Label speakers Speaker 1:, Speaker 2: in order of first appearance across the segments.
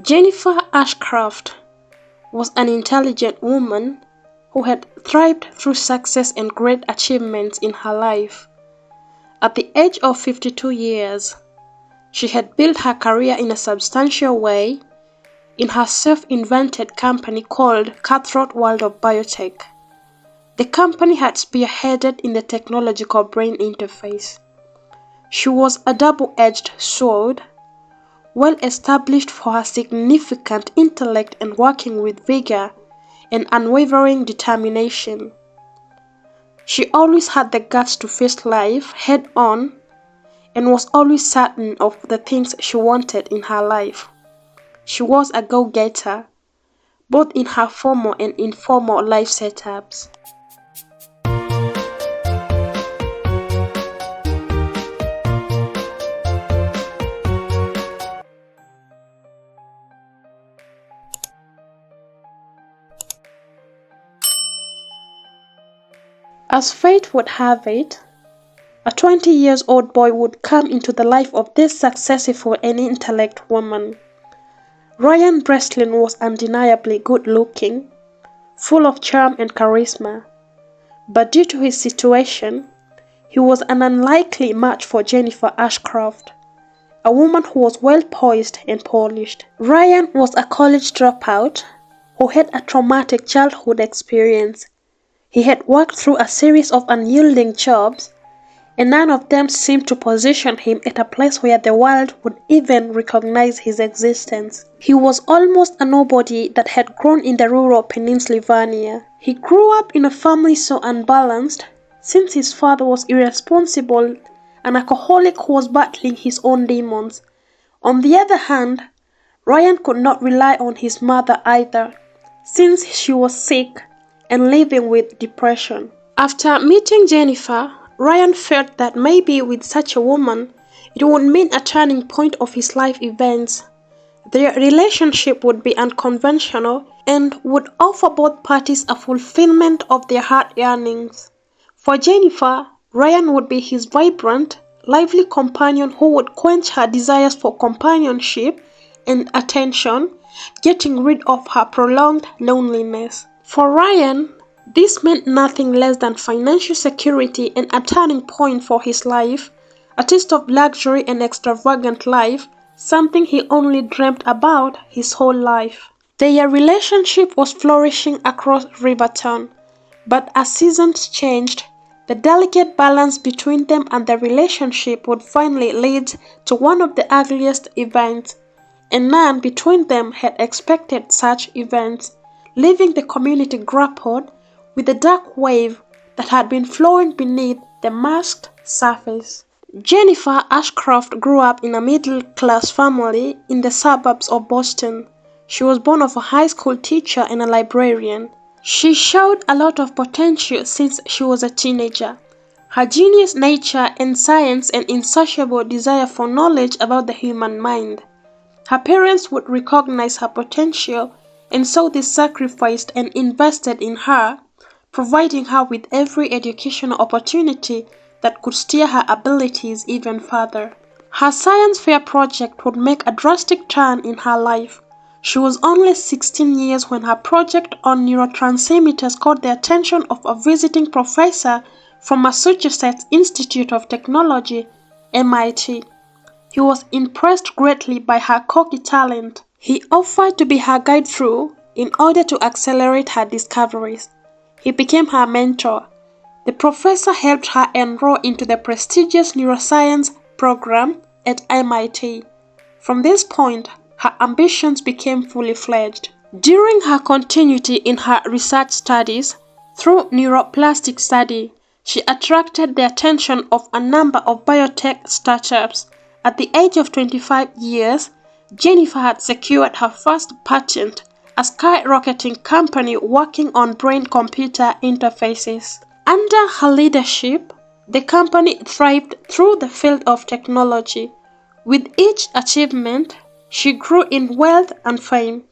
Speaker 1: Jennifer Ashcroft was an intelligent woman who had thrived through success and great achievements in her life. At the age of 52 years, she had built her career in a substantial way in her self-invented company called Cutthroat World of Biotech. The company had spearheaded in the technological brain interface. She was a double-edged sword, well established for her significant intellect and working with vigor and unwavering determination. She always had the guts to face life head-on and was always certain of the things she wanted in her life. She was a go-getter, both in her formal and informal life setups. As fate would have it, a 20-year-old boy would come into the life of this successful and intellect woman. Ryan Breslin was undeniably good-looking, full of charm and charisma, but due to his situation, he was an unlikely match for Jennifer Ashcroft, a woman who was well-poised and polished. Ryan was a college dropout who had a traumatic childhood experience. He had worked through a series of unyielding jobs, and none of them seemed to position him at a place where the world would even recognize his existence. He was almost a nobody that had grown in the rural Pennsylvania. He grew up in a family so unbalanced, since his father was irresponsible, an alcoholic who was battling his own demons. On the other hand, Ryan could not rely on his mother either, since she was sick and living with depression. After meeting Jennifer, Ryan felt that maybe with such a woman, it would mean a turning point of his life events. Their relationship would be unconventional and would offer both parties a fulfillment of their heart yearnings. For Jennifer, Ryan would be his vibrant, lively companion who would quench her desires for companionship and attention, getting rid of her prolonged loneliness. For Ryan, this meant nothing less than financial security and a turning point for his life, a taste of luxury and extravagant life, something he only dreamt about his whole life. Their relationship was flourishing across Riverton, but as seasons changed, the delicate balance between them and the relationship would finally lead to one of the ugliest events, and none between them had expected such events, leaving the community grappled with the dark wave that had been flowing beneath the masked surface. Jennifer Ashcroft grew up in a middle-class family in the suburbs of Boston. She was born of a high school teacher and a librarian. She showed a lot of potential since she was a teenager. Her genius nature and science and insatiable desire for knowledge about the human mind. Her parents would recognize her potential, and so they sacrificed and invested in her, providing her with every educational opportunity that could steer her abilities even further. Her science fair project would make a drastic turn in her life. She was only 16 years when her project on neurotransmitters caught the attention of a visiting professor from Massachusetts Institute of Technology, MIT. He was impressed greatly by her cocky talent. He offered to be her guide through in order to accelerate her discoveries. He became her mentor. The professor helped her enroll into the prestigious neuroscience program at MIT. From this point, her ambitions became fully fledged. During her continuity in her research studies, through neuroplastic study, she attracted the attention of a number of biotech startups. At the age of 25 years, Jennifer had secured her first patent, a skyrocketing company working on brain-computer interfaces. Under her leadership, the company thrived through the field of technology. With each achievement, she grew in wealth and fame.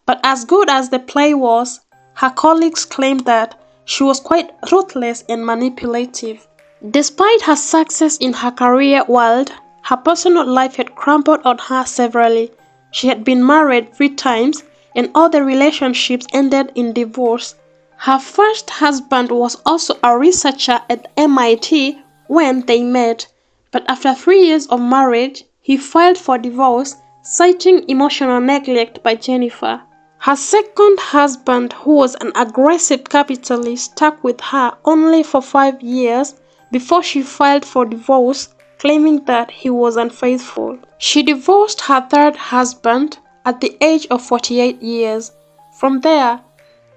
Speaker 1: But as good as the play was, her colleagues claimed that she was quite ruthless and manipulative. Despite her success in her career world, her personal life had crumbled on her severely. She had been married 3 times, and all the relationships ended in divorce. Her first husband was also a researcher at MIT when they met, but after 3 years of marriage, he filed for divorce, citing emotional neglect by Jennifer. Her second husband, who was an aggressive capitalist, stuck with her only for 5 years before she filed for divorce, claiming that he was unfaithful. She divorced her third husband at the age of 48 years. From there,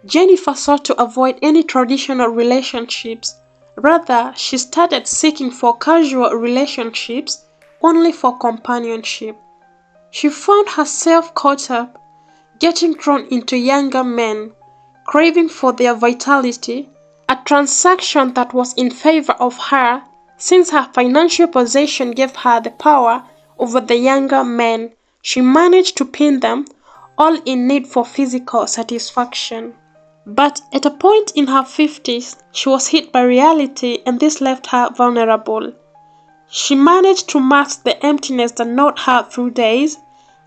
Speaker 1: Jennifer sought to avoid any traditional relationships. Rather, she started seeking for casual relationships only for companionship. She found herself caught up, getting drawn into younger men, craving for their vitality, a transaction that was in favor of her since her financial possession gave her the power over the younger men. She managed to pin them, all in need for physical satisfaction. But at a point in her 50s, she was hit by reality, and this left her vulnerable. She managed to mask the emptiness that gnawed her through days,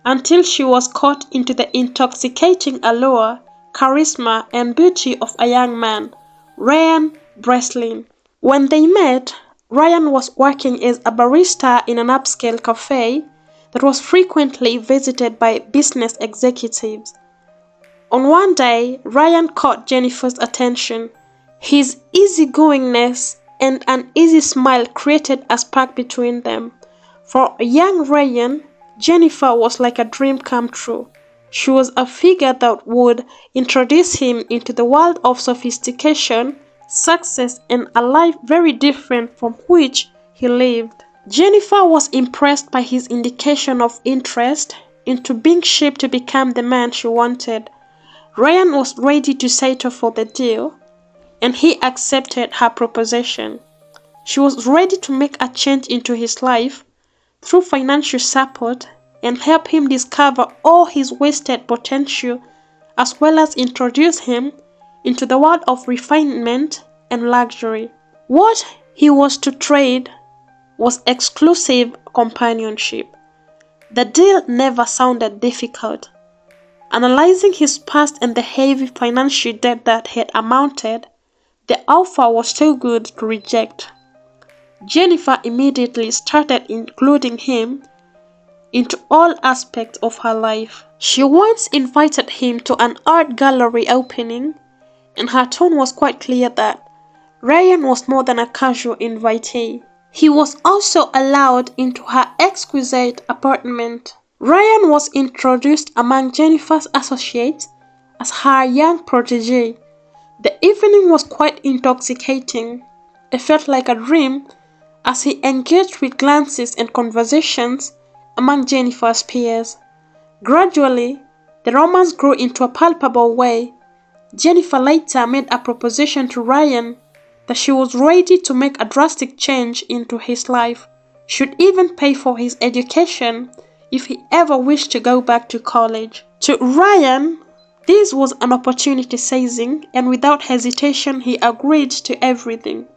Speaker 1: until she was caught into the intoxicating allure, charisma, and beauty of a young man, Ryan Breslin. When they met, Ryan was working as a barista in an upscale cafe that was frequently visited by business executives. On one day, Ryan caught Jennifer's attention. His easygoingness and an easy smile created a spark between them. For young Ryan, Jennifer was like a dream come true. She was a figure that would introduce him into the world of sophistication, success, and a life very different from which he lived. Jennifer was impressed by his indication of interest into being shaped to become the man she wanted. Ryan was ready to settle for the deal, and he accepted her proposition. She was ready to make a change into his life through financial support and help him discover all his wasted potential, as well as introduce him into the world of refinement and luxury. What he was to trade was exclusive companionship. The deal never sounded difficult. Analyzing his past and the heavy financial debt that had amounted, the offer was too good to reject. Jennifer immediately started including him into all aspects of her life. She once invited him to an art gallery opening, and her tone was quite clear that Ryan was more than a casual invitee. He was also allowed into her exquisite apartment. Ryan was introduced among Jennifer's associates as her young protege. The evening was quite intoxicating. It felt like a dream as he engaged with glances and conversations among Jennifer's peers. Gradually, the romance grew into a palpable way. Jennifer later made a proposition to Ryan that she was ready to make a drastic change into his life. She'd even pay for his education if he ever wished to go back to college. To Ryan, this was an opportunity seizing, and without hesitation he agreed to everything.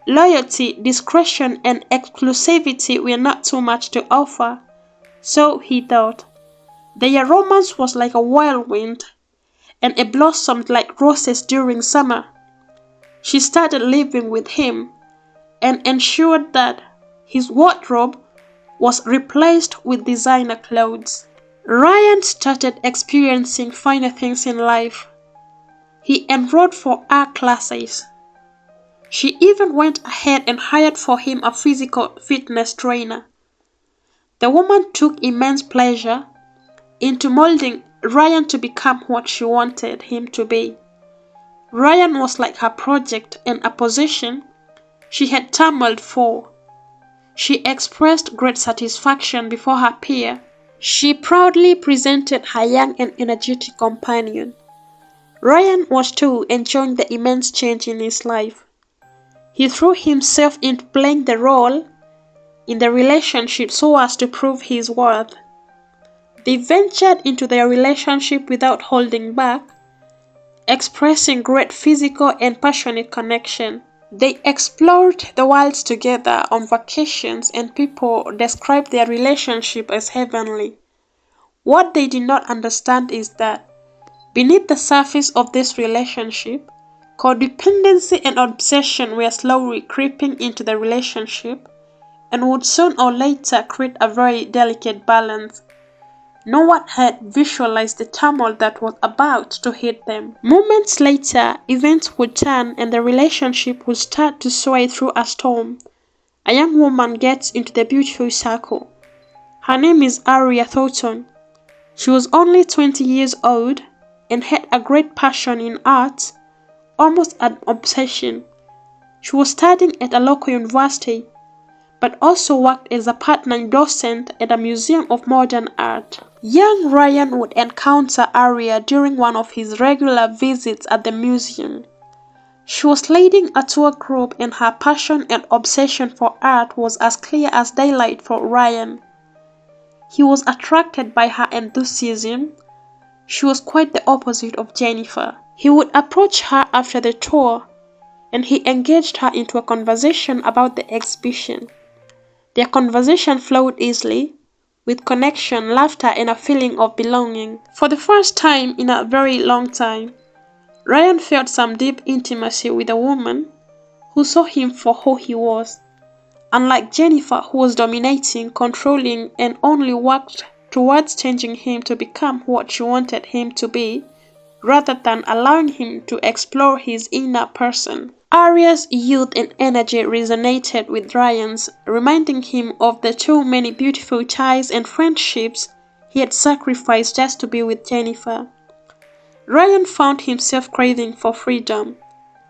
Speaker 1: Loyalty, discretion, and exclusivity were not too much to offer, so he thought. Their romance was like a whirlwind, and it blossomed like roses during summer. She started living with him and ensured that his wardrobe was replaced with designer clothes. Ryan started experiencing finer things in life. He enrolled for art classes. She even went ahead and hired for him a physical fitness trainer. The woman took immense pleasure into molding Ryan to become what she wanted him to be. Ryan was like her project and a position she had toiled for. She expressed great satisfaction before her peer. She proudly presented her young and energetic companion. Ryan was too enjoying the immense change in his life. He threw himself into playing the role in the relationship so as to prove his worth. They ventured into their relationship without holding back, expressing great physical and passionate connection. They explored the world together on vacations, and people described their relationship as heavenly. What they did not understand is that beneath the surface of this relationship, codependency and obsession were slowly creeping into the relationship and would soon or later create a very delicate balance. No one had visualized the turmoil that was about to hit them. Moments later, events would turn and the relationship would start to sway through a storm. A young woman gets into the beautiful circle. Her name is Aria Thornton. She was only 20 years old and had a great passion in art, almost an obsession. She was studying at a local university, but also worked as a part-time docent at a museum of modern art. Young Ryan would encounter Aria during one of his regular visits at the museum. She was leading a tour group and her passion and obsession for art was as clear as daylight for Ryan. He was attracted by her enthusiasm. She was quite the opposite of Jennifer. He would approach her after the tour, and he engaged her into a conversation about the exhibition. Their conversation flowed easily, with connection, laughter, and a feeling of belonging. For the first time in a very long time, Ryan felt some deep intimacy with a woman who saw him for who he was. Unlike Jennifer, who was dominating, controlling, and only worked towards changing him to become what she wanted him to be, rather than allowing him to explore his inner person. Aria's youth and energy resonated with Ryan's, reminding him of the too many beautiful ties and friendships he had sacrificed just to be with Jennifer. Ryan found himself craving for freedom.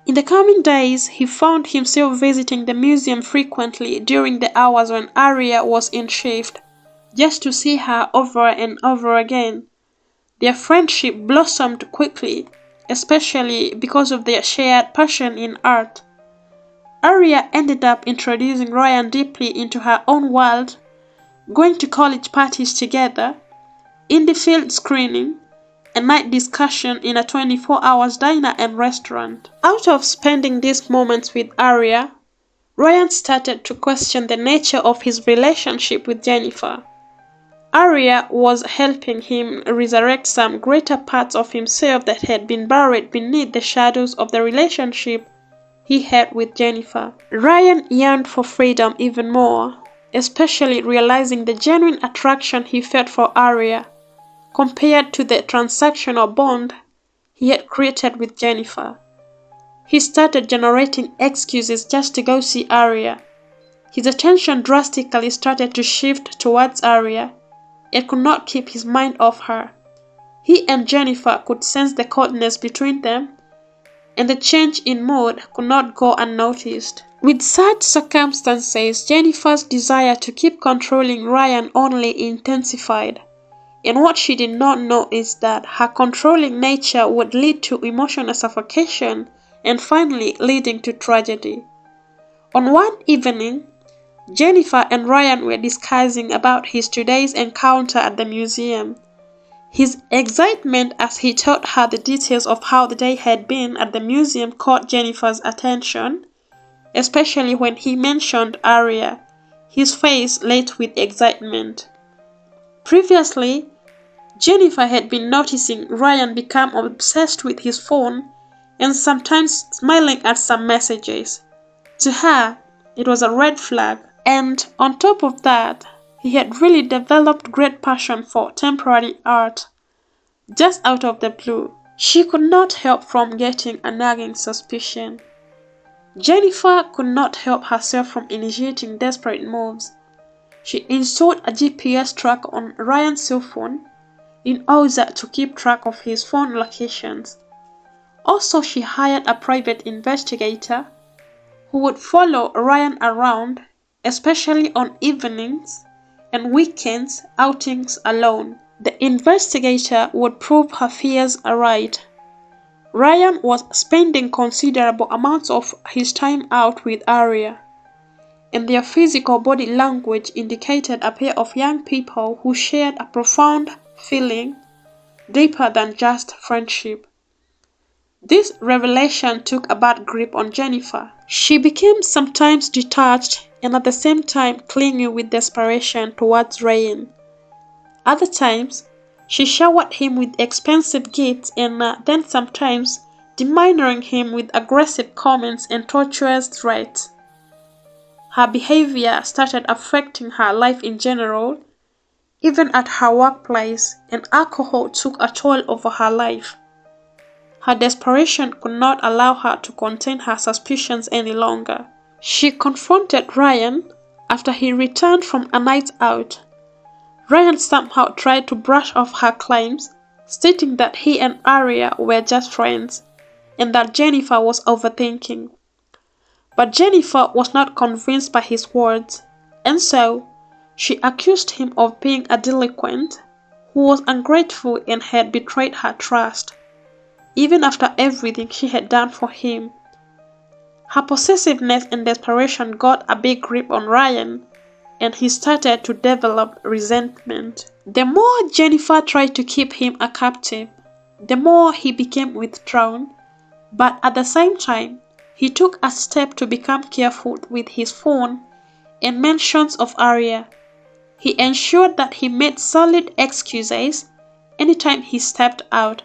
Speaker 1: In the coming days, he found himself visiting the museum frequently during the hours when Aria was in shift, just to see her over and over again. Their friendship blossomed quickly, especially because of their shared passion in art. Aria ended up introducing Ryan deeply into her own world, going to college parties together, indie film screening, a night discussion in a 24-hour diner and restaurant. Out of spending these moments with Aria, Ryan started to question the nature of his relationship with Jennifer. Aria was helping him resurrect some greater parts of himself that had been buried beneath the shadows of the relationship he had with Jennifer. Ryan yearned for freedom even more, especially realizing the genuine attraction he felt for Aria, compared to the transactional bond he had created with Jennifer. He started generating excuses just to go see Aria. His attention drastically started to shift towards Aria, and could not keep his mind off her. He and Jennifer could sense the coldness between them, and the change in mood could not go unnoticed. With such circumstances, Jennifer's desire to keep controlling Ryan only intensified. And what she did not know is that her controlling nature would lead to emotional suffocation and finally leading to tragedy. On one evening, Jennifer and Ryan were discussing about his today's encounter at the museum. His excitement as he told her the details of how the day had been at the museum caught Jennifer's attention, especially when he mentioned Aria, his face lit with excitement. Previously, Jennifer had been noticing Ryan become obsessed with his phone and sometimes smiling at some messages. To her, it was a red flag. And on top of that, he had really developed great passion for temporary art. Just out of the blue, she could not help from getting a nagging suspicion. Jennifer could not help herself from initiating desperate moves. She installed a GPS tracker on Ryan's cell phone in order to keep track of his phone locations. Also, she hired a private investigator who would follow Ryan around, especially on evenings and weekends outings alone. The investigator would prove her fears right. Ryan was spending considerable amounts of his time out with Aria, and their physical body language indicated a pair of young people who shared a profound feeling deeper than just friendship. This revelation took a bad grip on Jennifer. She became sometimes detached and at the same time clinging with desperation towards Ryan. Other times, She showered him with expensive gifts and then sometimes demeaning him with aggressive comments and torturous threats. Her behavior started affecting her life in general, even at her workplace, and alcohol took a toll over her life. Her desperation could not allow her to contain her suspicions any longer. She confronted Ryan after he returned from a night out. Ryan somehow tried to brush off her claims, stating that he and Aria were just friends, and that Jennifer was overthinking. But Jennifer was not convinced by his words, and so she accused him of being a delinquent who was ungrateful and had betrayed her trust, even after everything she had done for him. Her possessiveness and desperation got a big grip on Ryan, and he started to develop resentment. The more Jennifer tried to keep him a captive, the more he became withdrawn, but at the same time, he took a step to become careful with his phone and mentions of Aria. He ensured that he made solid excuses anytime he stepped out.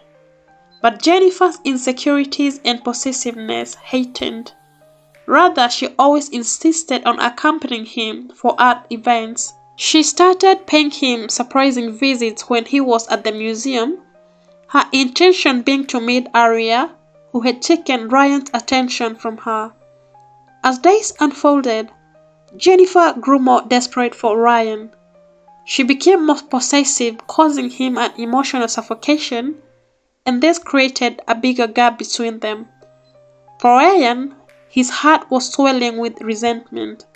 Speaker 1: But Jennifer's insecurities and possessiveness heightened. Rather, she always insisted on accompanying him for art events. She started paying him surprising visits when he was at the museum, her intention being to meet Aria, who had taken Ryan's attention from her. As days unfolded, Jennifer grew more desperate for Ryan. She became more possessive, causing him an emotional suffocation, and this created a bigger gap between them. For Ryan, his heart was swelling with resentment.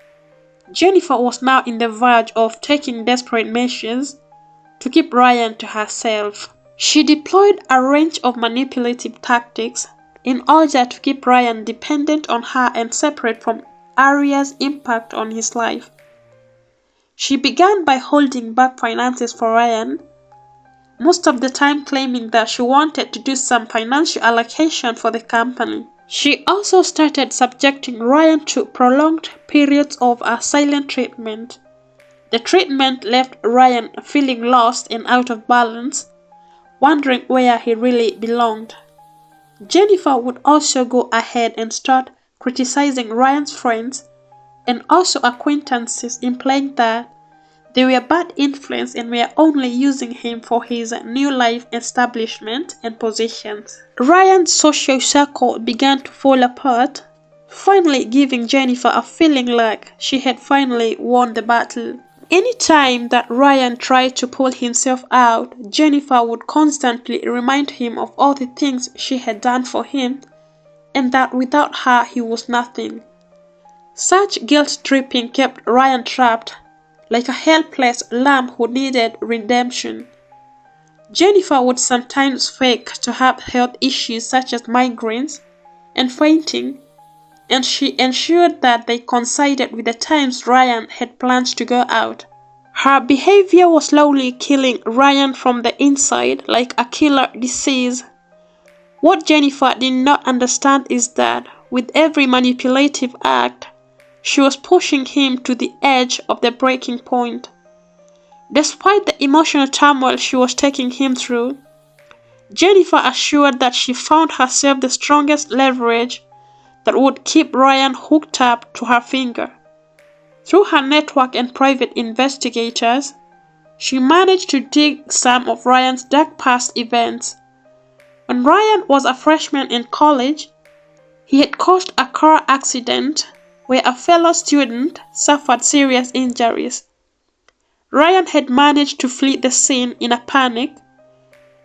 Speaker 1: Jennifer was now in the verge of taking desperate measures to keep Ryan to herself. She deployed a range of manipulative tactics in order to keep Ryan dependent on her and separate from Aria's impact on his life. She began by holding back finances for Ryan, most of the time claiming that she wanted to do some financial allocation for the company. She also started subjecting Ryan to prolonged periods of silent treatment. The treatment left Ryan feeling lost and out of balance, wondering where he really belonged. Jennifer would also go ahead and start criticizing Ryan's friends and also acquaintances, implying that they were bad influence and were only using him for his new life establishment and positions. Ryan's social circle began to fall apart, finally giving Jennifer a feeling like she had finally won the battle. Anytime that Ryan tried to pull himself out, Jennifer would constantly remind him of all the things she had done for him and that without her he was nothing. Such guilt-tripping kept Ryan trapped, like a helpless lamb who needed redemption. Jennifer would sometimes fake to have health issues such as migraines and fainting, and she ensured that they coincided with the times Ryan had planned to go out. Her behavior was slowly killing Ryan from the inside like a killer disease. What Jennifer did not understand is that with every manipulative act, she was pushing him to the edge of the breaking point. Despite the emotional turmoil she was taking him through, Jennifer assured that she found herself the strongest leverage that would keep Ryan hooked up to her finger. Through her network and private investigators, she managed to dig some of Ryan's dark past events. When Ryan was a freshman in college, he had caused a car accident where a fellow student suffered serious injuries. Ryan had managed to flee the scene in a panic,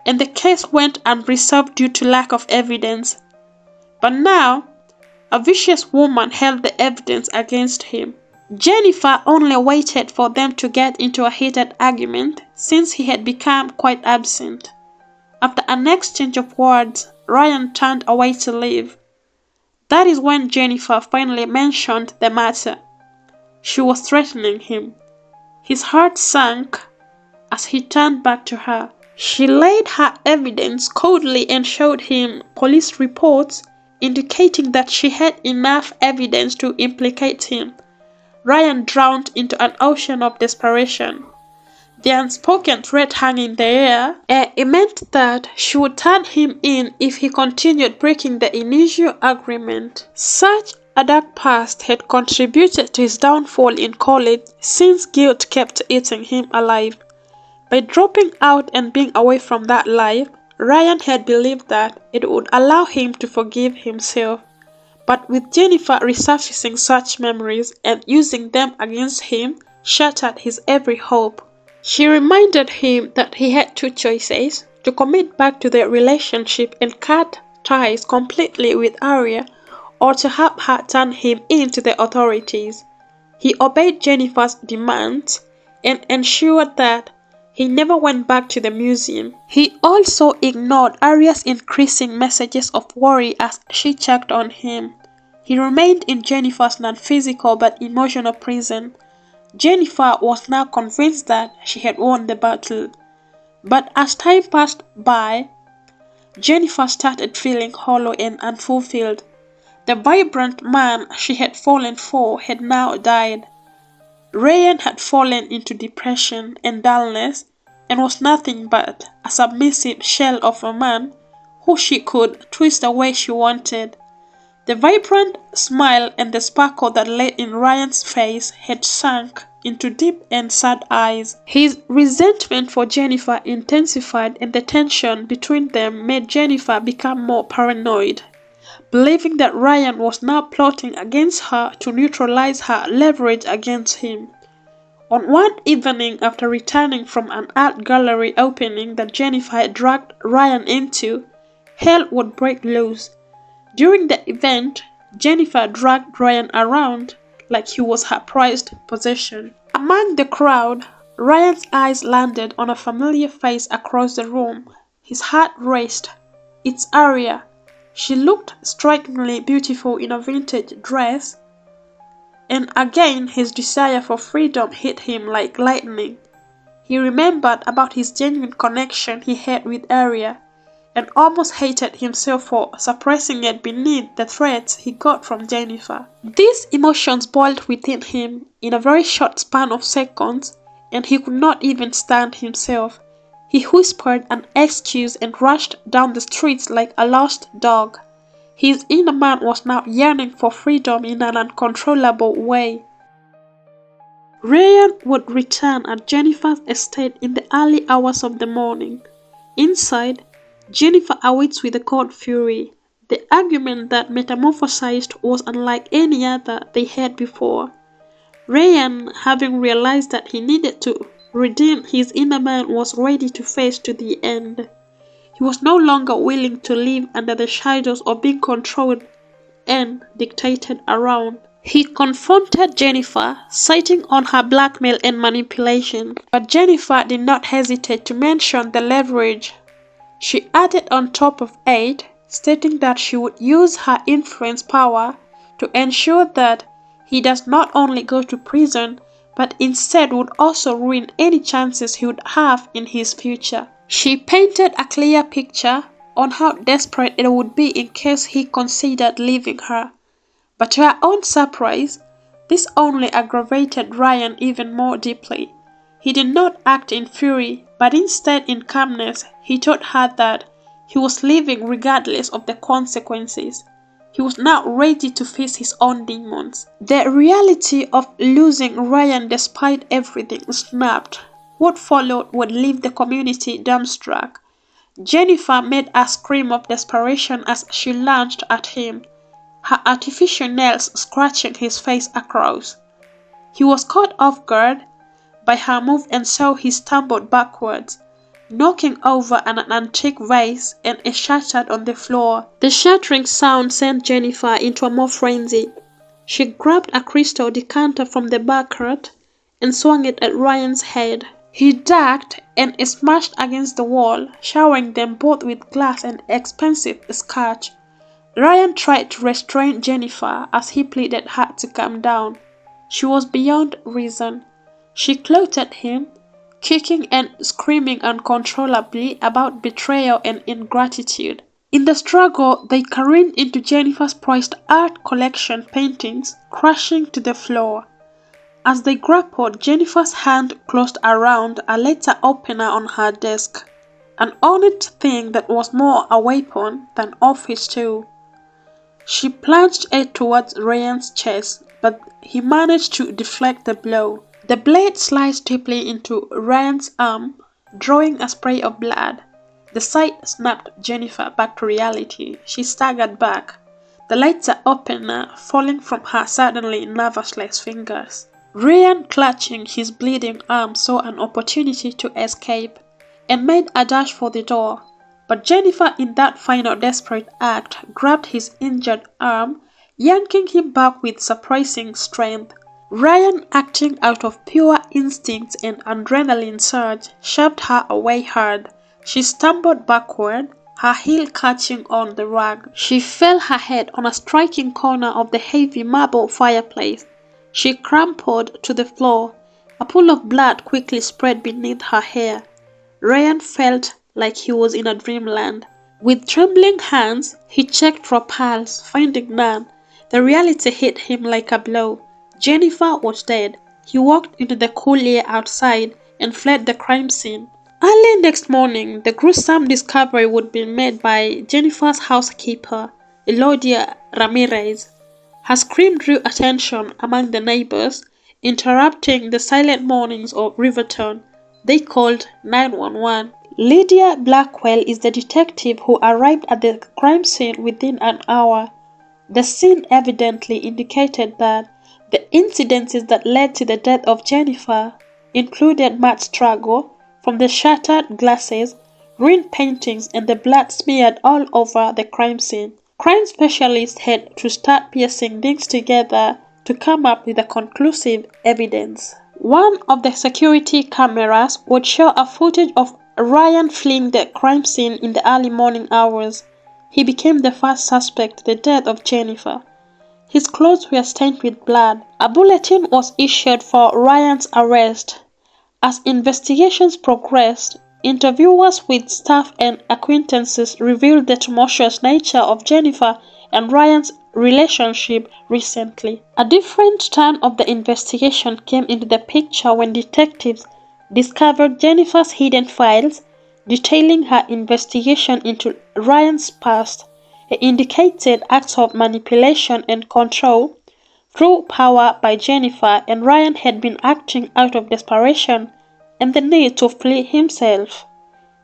Speaker 1: and the case went unresolved due to lack of evidence. But now, a vicious woman held the evidence against him. Jennifer only waited for them to get into a heated argument since he had become quite absent. After an exchange of words, Ryan turned away to leave. That is when Jennifer finally mentioned the matter. She was threatening him. His heart sank as he turned back to her. She laid her evidence coldly and showed him police reports indicating that she had enough evidence to implicate him. Ryan drowned into an ocean of desperation. the unspoken threat hung in the air, and it meant that she would turn him in if he continued breaking the initial agreement. Such a dark past had contributed to his downfall in college, since guilt kept eating him alive. By dropping out and being away from that life, Ryan had believed that it would allow him to forgive himself. But with Jennifer resurfacing such memories and using them against him, shattered his every hope. She reminded him that he had two choices: to commit back to their relationship and cut ties completely with Arya, or to have her turn him in to the authorities. He obeyed Jennifer's demands and ensured that he never went back to the museum. He also ignored Arya's increasing messages of worry as she checked on him. He remained in Jennifer's non-physical but emotional prison. Jennifer was now convinced that she had won the battle. But as time passed by, Jennifer started feeling hollow and unfulfilled. The vibrant man she had fallen for had now died. Ryan had fallen into depression and dullness and was nothing but a submissive shell of a man who she could twist the way she wanted. The vibrant smile and the sparkle that lay in Ryan's face had sunk into deep and sad eyes. His resentment for Jennifer intensified, and the tension between them made Jennifer become more paranoid, believing that Ryan was now plotting against her to neutralize her leverage against him. On one evening after returning from an art gallery opening that Jennifer had dragged Ryan into, hell would break loose. During the event, Jennifer dragged Ryan around like he was her prized possession. Among the crowd, Ryan's eyes landed on a familiar face across the room. His heart raced. It's Arya. She looked strikingly beautiful in a vintage dress, and again his desire for freedom hit him like lightning. He remembered about his genuine connection he had with Arya, and almost hated himself for suppressing it beneath the threats he got from Jennifer. These emotions boiled within him in a very short span of seconds, and he could not even stand himself. He whispered an excuse and rushed down the streets like a lost dog. His inner man was now yearning for freedom in an uncontrollable way. Ryan would return at Jennifer's estate in the early hours of the morning. Inside, Jennifer awaits with a cold fury. The argument that metamorphosized was unlike any other they had before. Ryan, having realized that he needed to redeem his inner man, was ready to face to the end. He was no longer willing to live under the shadows of being controlled and dictated around. He confronted Jennifer, citing on her blackmail and manipulation, but Jennifer did not hesitate to mention the leverage she added on top of it, stating that she would use her influence power to ensure that he does not only go to prison, but instead would also ruin any chances he would have in his future. She painted a clear picture on how desperate it would be in case he considered leaving her. But to her own surprise, this only aggravated Ryan even more deeply. He did not act in fury, but instead in calmness. He told her that he was leaving regardless of the consequences. He was now ready to face his own demons. The reality of losing Ryan despite everything snapped. What followed would leave the community dumbstruck. Jennifer made a scream of desperation as she lunged at him, her artificial nails scratching his face across. He was caught off guard by her move, and so he stumbled backwards, knocking over an antique vase, and it shattered on the floor. The shattering sound sent Jennifer into a more frenzy. She grabbed a crystal decanter from the bucket and swung it at Ryan's head. He ducked, and it smashed against the wall, showering them both with glass and expensive scotch. Ryan tried to restrain Jennifer as he pleaded her to calm down. She was beyond reason. She clawed at him, kicking and screaming uncontrollably about betrayal and ingratitude. In the struggle, they careened into Jennifer's prized art collection paintings, crashing to the floor. As they grappled, Jennifer's hand closed around a letter opener on her desk, an ornate thing that was more a weapon than office tool. She plunged it towards Ryan's chest, but he managed to deflect the blow. The blade sliced deeply into Ryan's arm, drawing a spray of blood. The sight snapped Jennifer back to reality. She staggered back, the letter opener falling from her suddenly nerveless fingers. Ryan, clutching his bleeding arm, saw an opportunity to escape and made a dash for the door. But Jennifer, in that final desperate act, grabbed his injured arm, yanking him back with surprising strength. Ryan, acting out of pure instinct and adrenaline surge, shoved her away hard. She stumbled backward, her heel catching on the rug. She fell her head on a striking corner of the heavy marble fireplace. She crumpled to the floor. A pool of blood quickly spread beneath her hair. Ryan felt like he was in a dreamland. With trembling hands, he checked for pulse, finding none. The reality hit him like a blow. Jennifer was dead. He walked into the cool air outside and fled the crime scene. Early next morning, the gruesome discovery would be made by Jennifer's housekeeper, Elodia Ramirez. Her scream drew attention among the neighbors, interrupting the silent mornings of Riverton. They called 911. Lydia Blackwell is the detective who arrived at the crime scene within an hour. The scene evidently indicated that the incidences that led to the death of Jennifer included mad struggle from the shattered glasses, ruined paintings, and the blood smeared all over the crime scene. Crime specialists had to start piecing things together to come up with a conclusive evidence. One of the security cameras would show a footage of Ryan fleeing the crime scene in the early morning hours. He became the first suspect in the death of Jennifer. His clothes were stained with blood. A bulletin was issued for Ryan's arrest. As investigations progressed, interviewers with staff and acquaintances revealed the tumultuous nature of Jennifer and Ryan's relationship recently. A different turn of the investigation came into the picture when detectives discovered Jennifer's hidden files detailing her investigation into Ryan's past. It indicated acts of manipulation and control through power by Jennifer, and Ryan had been acting out of desperation and the need to flee himself.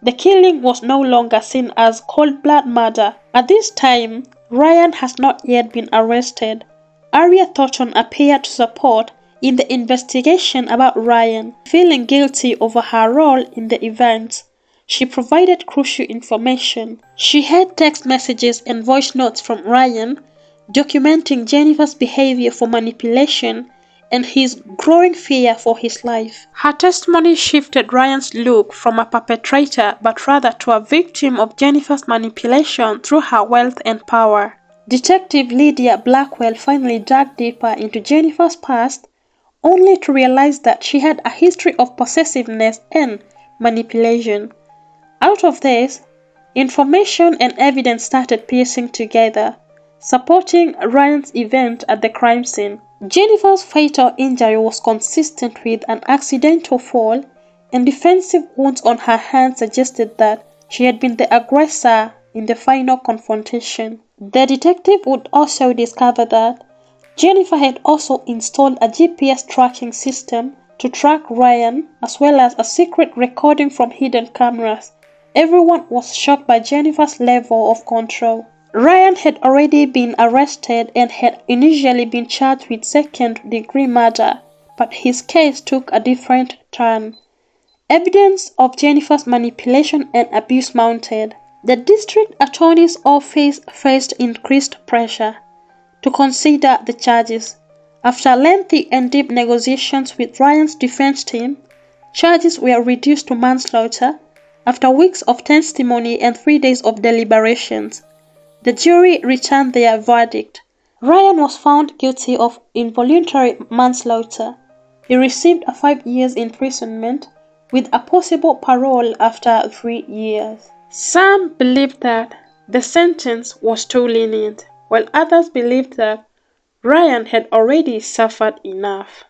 Speaker 1: The killing was no longer seen as cold-blood murder. At this time, Ryan has not yet been arrested. Aria Thornton appeared to support in the investigation about Ryan, feeling guilty over her role in the events. She provided crucial information. She had text messages and voice notes from Ryan, documenting Jennifer's behavior for manipulation and his growing fear for his life. Her testimony shifted Ryan's look from a perpetrator but rather to a victim of Jennifer's manipulation through her wealth and power. Detective Lydia Blackwell finally dug deeper into Jennifer's past, only to realize that she had a history of possessiveness and manipulation. Out of this, information and evidence started piecing together, supporting Ryan's event at the crime scene. Jennifer's fatal injury was consistent with an accidental fall, and defensive wounds on her hand suggested that she had been the aggressor in the final confrontation. The detective would also discover that Jennifer had also installed a GPS tracking system to track Ryan, as well as a secret recording from hidden cameras. Everyone was shocked by Jennifer's level of control. Ryan had already been arrested and had initially been charged with second-degree murder, but his case took a different turn. Evidence of Jennifer's manipulation and abuse mounted. The district attorney's office faced increased pressure to consider the charges. After lengthy and deep negotiations with Ryan's defense team, charges were reduced to manslaughter after weeks of testimony and 3 days of deliberations. The jury returned their verdict. Ryan was found guilty of involuntary manslaughter. He received a 5 years imprisonment with a possible parole after 3 years. Some believed that the sentence was too lenient, while others believed that Ryan had already suffered enough.